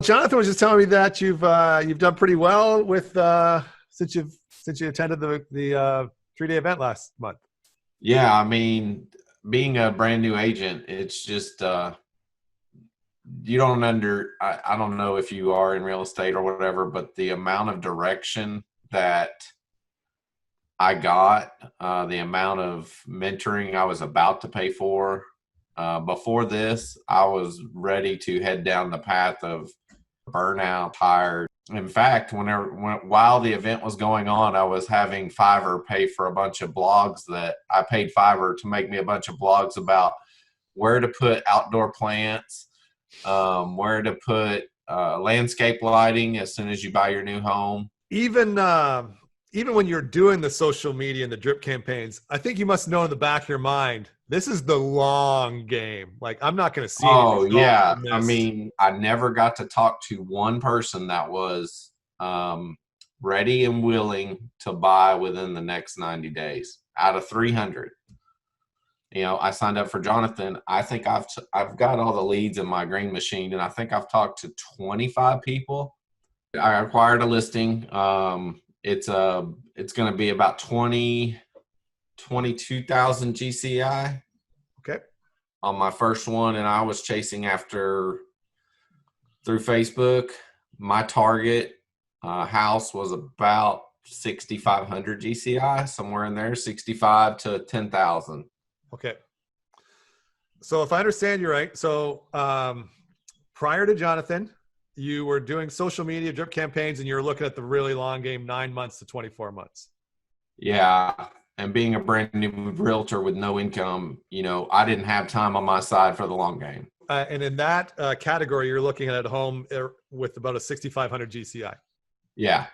Jonathan was just telling me that you've done pretty well with since you attended the 3-day event last month. Yeah, I mean, being a brand new agent, it's just you don't I don't know if you are in real estate or whatever, but the amount of direction that I got, the amount of mentoring I was about to pay for. Before this, I was ready to head down the path of burnout, tired. In fact, while the event was going on, I was having Fiverr pay for a bunch of blogs that I paid Fiverr to make me a bunch of blogs about where to put outdoor plants, where to put landscape lighting as soon as you buy your new home. Even when you're doing the social media and the drip campaigns, I think you must know in the back of your mind, this is the long game. Like, I'm not going to see any Oh results yeah. from I this. mean, I never got to talk to one person that was ready and willing to buy within the next 90 days out of 300. I signed up for Jonathan. I think I've got all the leads in my green machine, and I think I've talked to 25 people. I acquired a listing. It's going to be about 22,000 GCI Okay. on my first one, and I was chasing after through Facebook. My target house was about 6,500 GCI, somewhere in there, 65 to 10,000. Okay. So if I understand you right, so prior to Jonathan, you were doing social media drip campaigns and you were looking at the really long game, 9 months to 24 months. Yeah. And being a brand new realtor with no income, I didn't have time on my side for the long game. And in that category, you're looking at a home with about a 6,500 GCI. Yeah.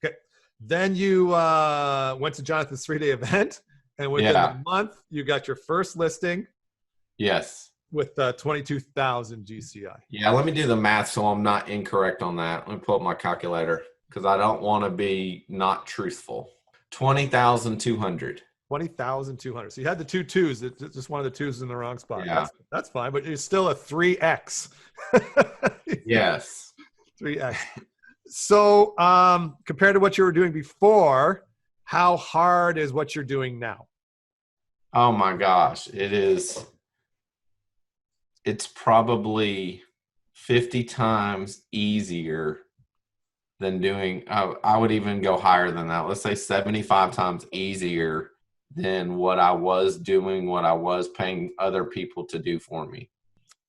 Okay. Then you went to Jonathan's 3-day event, and within Yeah. the month, you got your first listing. Yes. With 22,000 GCI. Yeah, let me do the math so I'm not incorrect on that. Let me pull up my calculator because I don't want to be not truthful. 20,200. 20,200. So you had the two twos, just one of the twos in the wrong spot. Yeah. That's fine, but it's still a 3x. Yes. 3x. So compared to what you were doing before, how hard is what you're doing now? Oh my gosh, it is. It's probably 50 times easier than doing, I would even go higher than that. Let's say 75 times easier than what I was doing, what I was paying other people to do for me.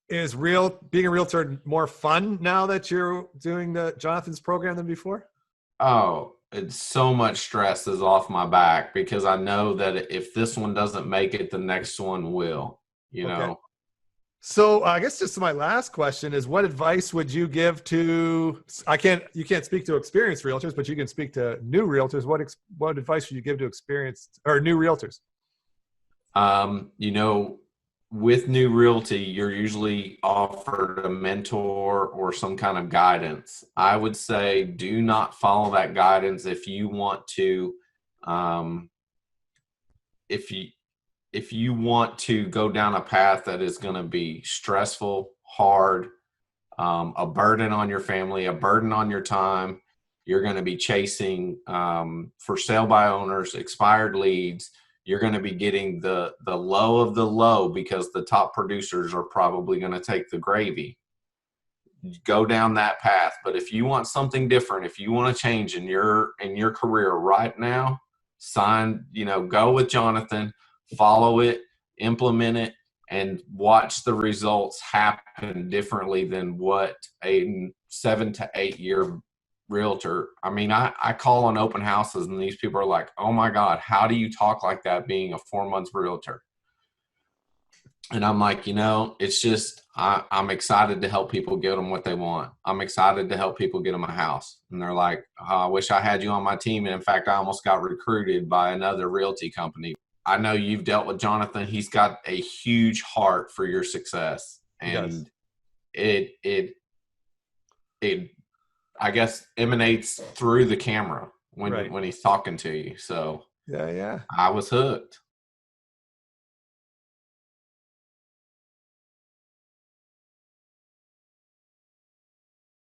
Is being a realtor more fun now that you're doing the Jonathan's program than before? Oh, it's so much stress is off my back because I know that if this one doesn't make it, the next one will, Okay. So I guess just my last question is, what advice would you give to, you can't speak to experienced realtors, but you can speak to new realtors. What advice would you give to experienced or new realtors? With new realty, you're usually offered a mentor or some kind of guidance. I would say do not follow that guidance if you want to, if you want to go down a path that is going to be stressful, hard, a burden on your family, a burden on your time. You're going to be chasing for sale by owners, expired leads. You're going to be getting the low of the low because the top producers are probably going to take the gravy. Go down that path. But if you want something different, if you want to change in your career right now, go with Jonathan, follow it, implement it, and watch the results happen differently than what a 7 to 8 year realtor. I mean, I call on open houses and these people are like, oh my God, how do you talk like that being a 4 month realtor? And I'm like, it's just, I'm excited to help people get them what they want. I'm excited to help people get them a house. And they're like, oh, I wish I had you on my team. And in fact, I almost got recruited by another realty company. I know you've dealt with Jonathan. He's got a huge heart for your success. And it I guess emanates through the camera when he's talking to you. So yeah, I was hooked.